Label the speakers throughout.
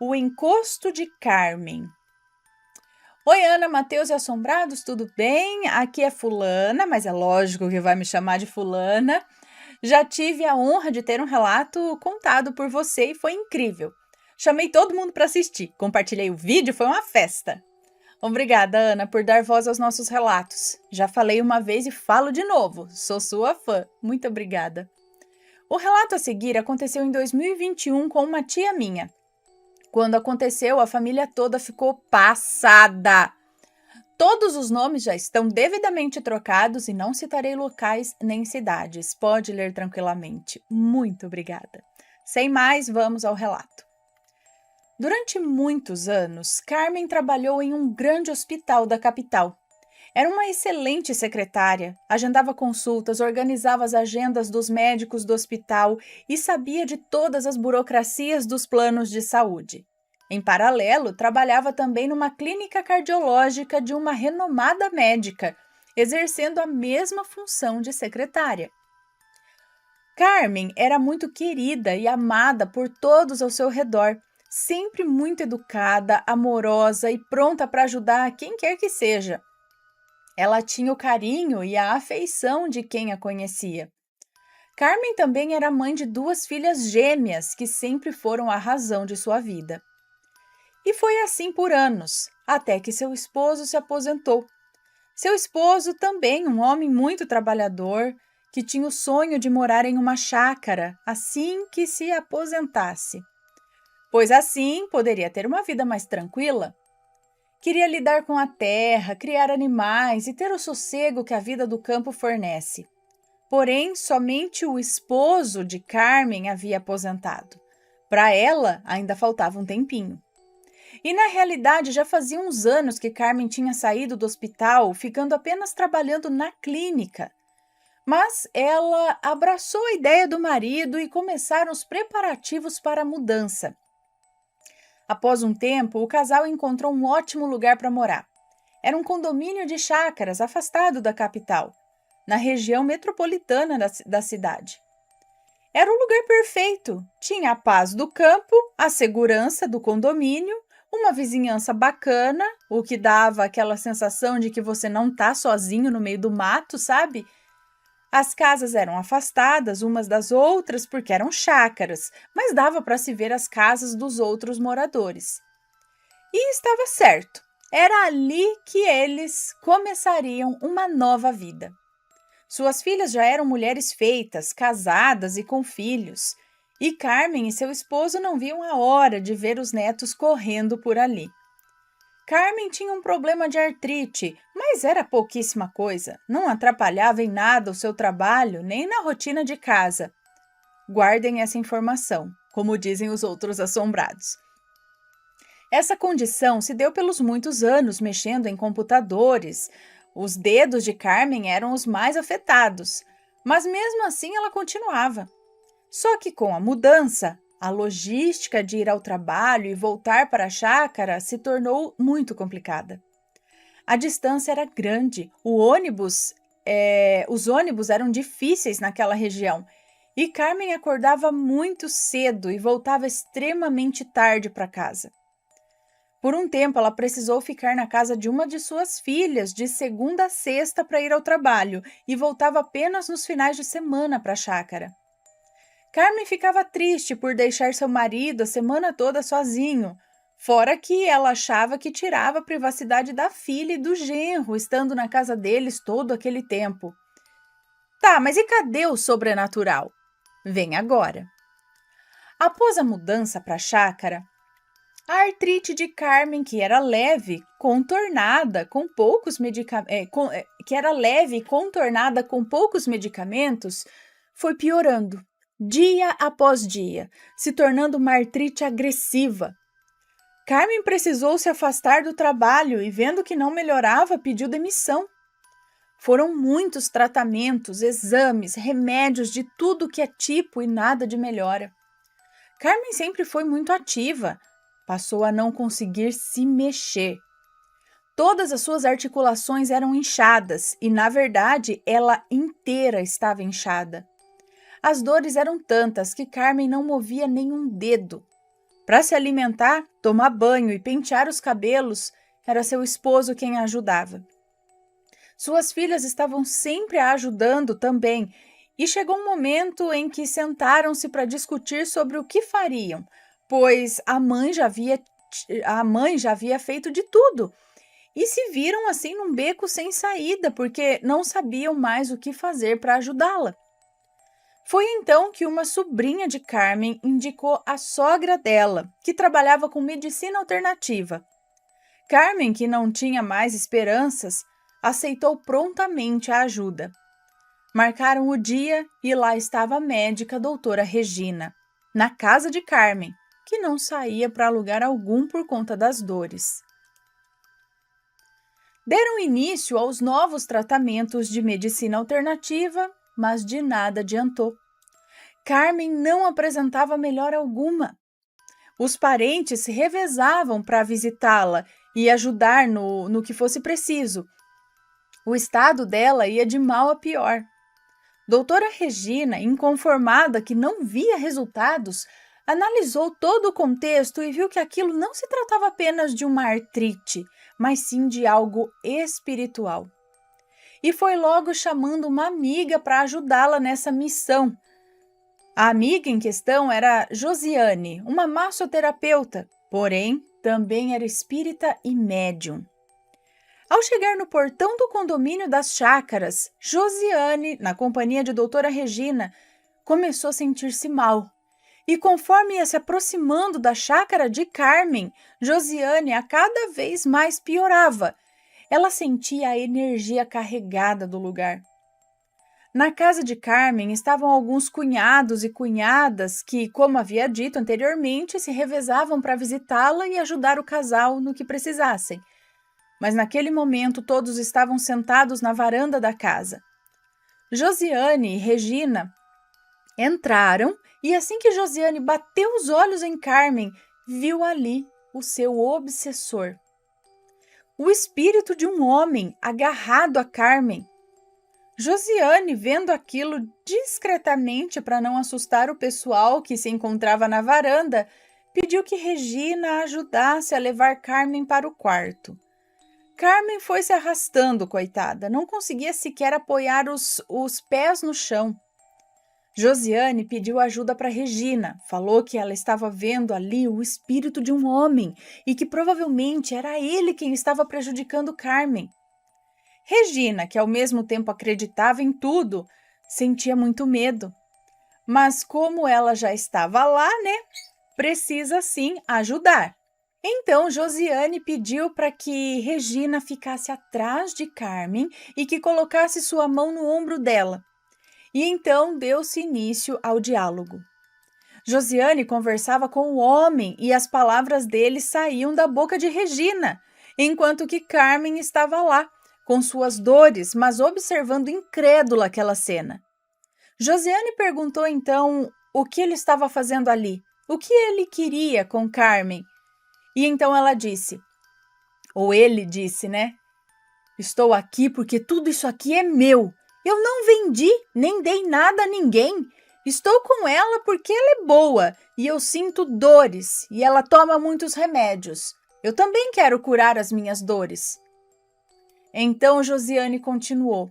Speaker 1: O encosto de Carmen. Oi, Ana, Matheus e Assombrados, tudo bem? Aqui é Fulana, mas é lógico que vai me chamar de Fulana. Já tive a honra de ter um relato contado por você e foi incrível. Chamei todo mundo para assistir, compartilhei o vídeo, foi uma festa. Obrigada, Ana, por dar voz aos nossos relatos. Já falei uma vez e falo de novo, sou sua fã. Muito obrigada. O relato a seguir aconteceu em 2021 com uma tia minha. Quando aconteceu, a família toda ficou passada. Todos os nomes já estão devidamente trocados e não citarei locais nem cidades. Pode ler tranquilamente. Muito obrigada. Sem mais, vamos ao relato. Durante muitos anos, Carmen trabalhou em um grande hospital da capital. Era uma excelente secretária, agendava consultas, organizava as agendas dos médicos do hospital e sabia de todas as burocracias dos planos de saúde. Em paralelo, trabalhava também numa clínica cardiológica de uma renomada médica, exercendo a mesma função de secretária. Carmen era muito querida e amada por todos ao seu redor, sempre muito educada, amorosa e pronta para ajudar quem quer que seja. Ela tinha o carinho e a afeição de quem a conhecia. Carmen também era mãe de 2 filhas gêmeas que sempre foram a razão de sua vida. E foi assim por anos, até que seu esposo se aposentou. Seu esposo, também um homem muito trabalhador, que tinha o sonho de morar em uma chácara assim que se aposentasse, pois assim poderia ter uma vida mais tranquila. Queria lidar com a terra, criar animais e ter o sossego que a vida do campo fornece. Porém, somente o esposo de Carmen havia aposentado. Para ela, ainda faltava um tempinho. E na realidade, já fazia uns anos que Carmen tinha saído do hospital, ficando apenas trabalhando na clínica. Mas ela abraçou a ideia do marido e começaram os preparativos para a mudança. Após um tempo, o casal encontrou um ótimo lugar para morar. Era um condomínio de chácaras afastado da capital, na região metropolitana da cidade. Era o lugar perfeito. Tinha a paz do campo, a segurança do condomínio, uma vizinhança bacana, o que dava aquela sensação de que você não está sozinho no meio do mato, sabe? As casas eram afastadas umas das outras porque eram chácaras, mas dava para se ver as casas dos outros moradores. E estava certo, era ali que eles começariam uma nova vida. Suas filhas já eram mulheres feitas, casadas e com filhos, e Carmen e seu esposo não viam a hora de ver os netos correndo por ali. Carmen tinha um problema de artrite, mas era pouquíssima coisa, não atrapalhava em nada o seu trabalho nem na rotina de casa. Guardem essa informação, como dizem os outros assombrados. Essa condição se deu pelos muitos anos mexendo em computadores. Os dedos de Carmen eram os mais afetados, mas mesmo assim ela continuava. Só que com a mudança, a logística de ir ao trabalho e voltar para a chácara se tornou muito complicada. A distância era grande, os ônibus eram difíceis naquela região e Carmen acordava muito cedo e voltava extremamente tarde para casa. Por um tempo, ela precisou ficar na casa de uma de suas filhas de segunda a sexta para ir ao trabalho e voltava apenas nos finais de semana para a chácara. Carmen ficava triste por deixar seu marido a semana toda sozinho, fora que ela achava que tirava a privacidade da filha e do genro, estando na casa deles todo aquele tempo. Tá, mas e cadê o sobrenatural? Vem agora. Após a mudança para a chácara, a artrite de Carmen, que era leve, contornada com poucos medicamentos, foi piorando. Dia após dia, se tornando uma artrite agressiva. Carmen precisou se afastar do trabalho e, vendo que não melhorava, pediu demissão. Foram muitos tratamentos, exames, remédios de tudo que é tipo e nada de melhora. Carmen sempre foi muito ativa, passou a não conseguir se mexer. Todas as suas articulações eram inchadas e, na verdade, ela inteira estava inchada. As dores eram tantas que Carmen não movia nenhum dedo. Para se alimentar, tomar banho e pentear os cabelos, era seu esposo quem a ajudava. Suas filhas estavam sempre a ajudando também, e chegou um momento em que sentaram-se para discutir sobre o que fariam, pois a mãe já havia feito de tudo, e se viram assim num beco sem saída, porque não sabiam mais o que fazer para ajudá-la. Foi então que uma sobrinha de Carmen indicou a sogra dela, que trabalhava com medicina alternativa. Carmen, que não tinha mais esperanças, aceitou prontamente a ajuda. Marcaram o dia e lá estava a médica doutora Regina, na casa de Carmen, que não saía para lugar algum por conta das dores. Deram início aos novos tratamentos de medicina alternativa, mas de nada adiantou. Carmen não apresentava melhora alguma. Os parentes se revezavam para visitá-la e ajudar no que fosse preciso. O estado dela ia de mal a pior. Doutora Regina, inconformada que não via resultados, analisou todo o contexto e viu que aquilo não se tratava apenas de uma artrite, mas sim de algo espiritual. E foi logo chamando uma amiga para ajudá-la nessa missão. A amiga em questão era Josiane, uma massoterapeuta, porém também era espírita e médium. Ao chegar no portão do condomínio das chácaras, Josiane, na companhia de doutora Regina, começou a sentir-se mal. E conforme ia se aproximando da chácara de Carmen, Josiane a cada vez mais piorava. Ela sentia a energia carregada do lugar. Na casa de Carmen estavam alguns cunhados e cunhadas que, como havia dito anteriormente, se revezavam para visitá-la e ajudar o casal no que precisassem. Mas naquele momento todos estavam sentados na varanda da casa. Josiane e Regina entraram e assim que Josiane bateu os olhos em Carmen, viu ali o seu obsessor. O espírito de um homem agarrado a Carmen. Josiane, vendo aquilo discretamente para não assustar o pessoal que se encontrava na varanda, pediu que Regina a ajudasse a levar Carmen para o quarto. Carmen foi se arrastando, coitada, não conseguia sequer apoiar os pés no chão. Josiane pediu ajuda para Regina, falou que ela estava vendo ali o espírito de um homem e que provavelmente era ele quem estava prejudicando Carmen. Regina, que ao mesmo tempo acreditava em tudo, sentia muito medo. Mas como ela já estava lá, né? Precisa sim ajudar. Então, Josiane pediu para que Regina ficasse atrás de Carmen e que colocasse sua mão no ombro dela. E então deu-se início ao diálogo. Josiane conversava com o homem e as palavras dele saíam da boca de Regina, enquanto que Carmen estava lá, com suas dores, mas observando incrédula aquela cena. Josiane perguntou então o que ele estava fazendo ali, o que ele queria com Carmen. E então ela disse, ou ele disse, né? Estou aqui porque tudo isso aqui é meu. Eu não vendi, nem dei nada a ninguém. Estou com ela porque ela é boa e eu sinto dores e ela toma muitos remédios. Eu também quero curar as minhas dores. Então Josiane continuou.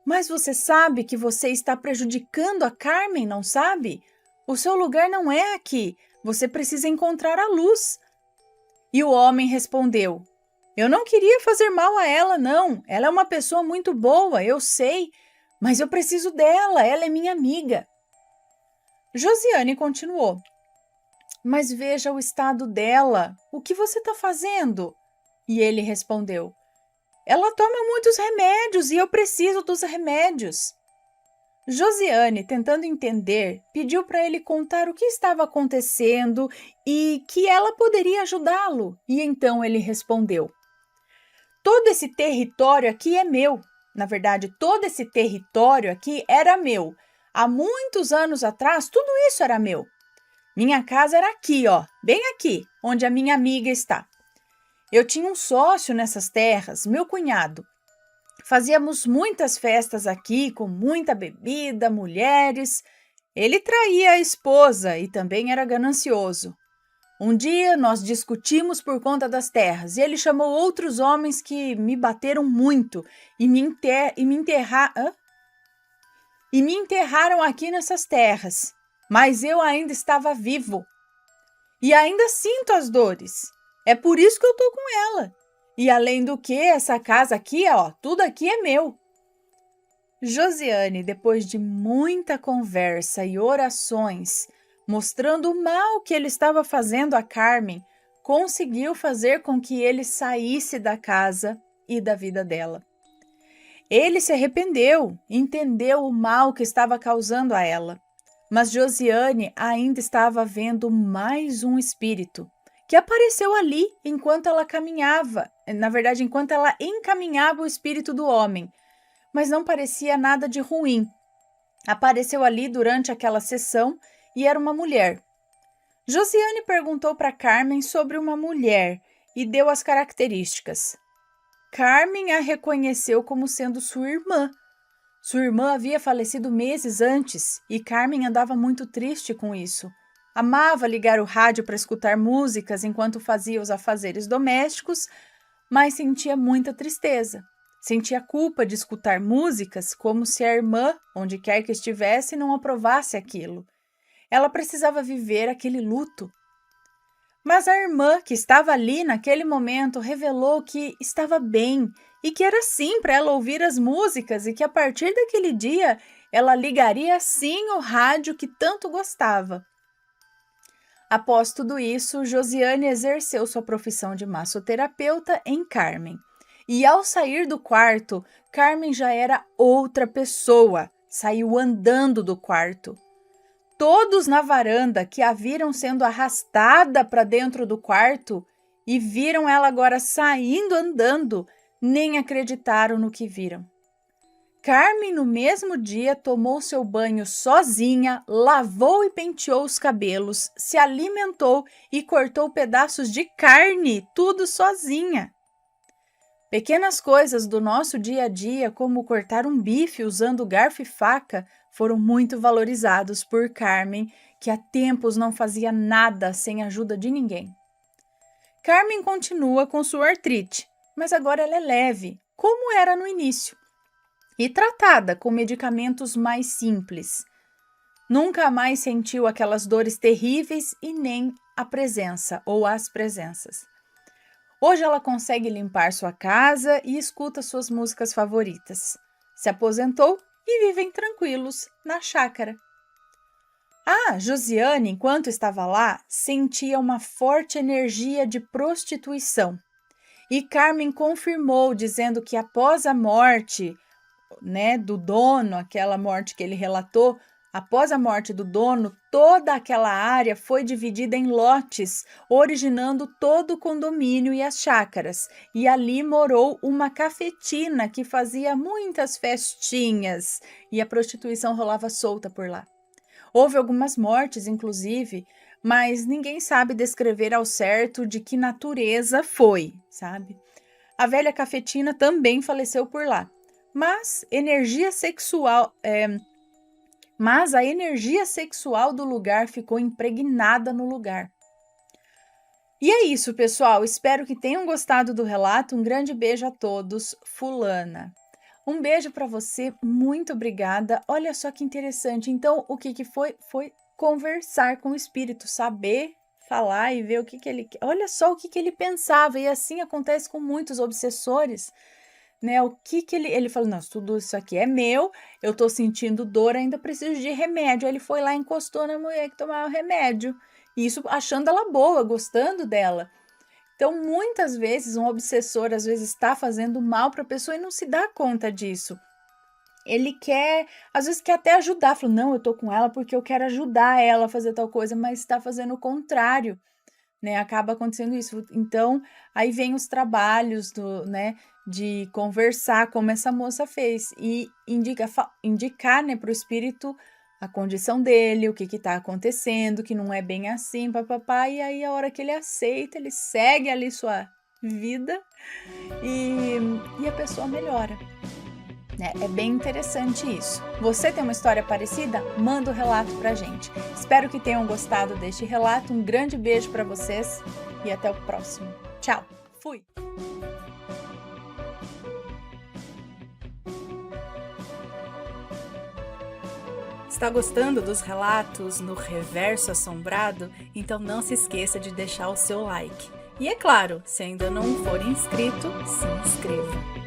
Speaker 1: Mas você sabe que você está prejudicando a Carmen, não sabe? O seu lugar não é aqui. Você precisa encontrar a luz. E o homem respondeu, eu não queria fazer mal a ela, não. Ela é uma pessoa muito boa, eu sei, mas eu preciso dela, ela é minha amiga. Josiane continuou, mas veja o estado dela, o que você está fazendo? E ele respondeu, ela toma muitos remédios e eu preciso dos remédios. Josiane, tentando entender, pediu para ele contar o que estava acontecendo e que ela poderia ajudá-lo. E então ele respondeu, todo esse território aqui é meu. Na verdade, todo esse território aqui era meu. Há muitos anos atrás, tudo isso era meu. Minha casa era aqui, ó, bem aqui, onde a minha amiga está. Eu tinha um sócio nessas terras, meu cunhado. Fazíamos muitas festas aqui, com muita bebida, mulheres. Ele traía a esposa e também era ganancioso. Um dia nós discutimos por conta das terras e ele chamou outros homens que me bateram muito e me enterraram aqui nessas terras. Mas eu ainda estava vivo e ainda sinto as dores. É por isso que eu tô com ela. E além do que, essa casa aqui, ó, tudo aqui é meu. Josiane, depois de muita conversa e orações, mostrando o mal que ele estava fazendo a Carmen, conseguiu fazer com que ele saísse da casa e da vida dela. Ele se arrependeu, entendeu o mal que estava causando a ela, mas Josiane ainda estava vendo mais um espírito que apareceu ali enquanto ela caminhava, enquanto ela encaminhava o espírito do homem, mas não parecia nada de ruim. Apareceu ali durante aquela sessão e era uma mulher. Josiane perguntou para Carmen sobre uma mulher e deu as características. Carmen a reconheceu como sendo sua irmã. Sua irmã havia falecido meses antes e Carmen andava muito triste com isso. Amava ligar o rádio para escutar músicas enquanto fazia os afazeres domésticos, mas sentia muita tristeza. Sentia culpa de escutar músicas como se a irmã, onde quer que estivesse, não aprovasse aquilo. Ela precisava viver aquele luto. Mas a irmã, que estava ali naquele momento, revelou que estava bem e que era sim para ela ouvir as músicas e que a partir daquele dia ela ligaria sim o rádio que tanto gostava. Após tudo isso, Josiane exerceu sua profissão de massoterapeuta em Carmen. E ao sair do quarto, Carmen já era outra pessoa, saiu andando do quarto. Todos na varanda que a viram sendo arrastada para dentro do quarto e viram ela agora saindo andando, nem acreditaram no que viram. Carmen, no mesmo dia, tomou seu banho sozinha, lavou e penteou os cabelos, se alimentou e cortou pedaços de carne, tudo sozinha. Pequenas coisas do nosso dia a dia, como cortar um bife usando garfo e faca, foram muito valorizados por Carmen, que há tempos não fazia nada sem a ajuda de ninguém. Carmen continua com sua artrite, mas agora ela é leve, como era no início, e tratada com medicamentos mais simples. Nunca mais sentiu aquelas dores terríveis e nem a presença ou as presenças. Hoje ela consegue limpar sua casa e escuta suas músicas favoritas. Se aposentou e vivem tranquilos na chácara. Josiane, enquanto estava lá, sentia uma forte energia de prostituição. E Carmen confirmou, dizendo que após a morte, do dono, aquela morte que ele relatou, após a morte do dono, toda aquela área foi dividida em lotes, originando todo o condomínio e as chácaras. E ali morou uma cafetina que fazia muitas festinhas e a prostituição rolava solta por lá. Houve algumas mortes, inclusive, mas ninguém sabe descrever ao certo de que natureza foi, sabe? A velha cafetina também faleceu por lá. Mas a energia sexual do lugar ficou impregnada no lugar. E é isso, pessoal. Espero que tenham gostado do relato. Um grande beijo a todos. Fulana. Um beijo para você. Muito obrigada. Olha só que interessante. Então, o que foi? Foi conversar com o espírito, saber falar e ver o que ele... Olha só o que ele pensava. E assim acontece com muitos obsessores. O que ele falou, não, tudo isso aqui é meu, eu tô sentindo dor, ainda preciso de remédio. Aí ele foi lá e encostou na mulher que tomava o remédio. E isso achando ela boa, gostando dela. Então, muitas vezes, um obsessor, às vezes, está fazendo mal para a pessoa e não se dá conta disso. Ele quer, às vezes, quer até ajudar. Fala, não, eu tô com ela porque eu quero ajudar ela a fazer tal coisa, mas está fazendo o contrário. Acaba acontecendo isso. Então, aí vem os trabalhos de conversar, como essa moça fez, e indicar para o espírito a condição dele, o que está acontecendo, que não é bem assim, papapá, e aí a hora que ele aceita, ele segue ali sua vida e a pessoa melhora. né? É bem interessante isso. Você tem uma história parecida? Manda o relato pra gente. Espero que tenham gostado deste relato. Um grande beijo para vocês e até o próximo. Tchau. Fui. Está gostando dos relatos no Reverso Assombrado? Então não se esqueça de deixar o seu like. E é claro, se ainda não for inscrito, se inscreva.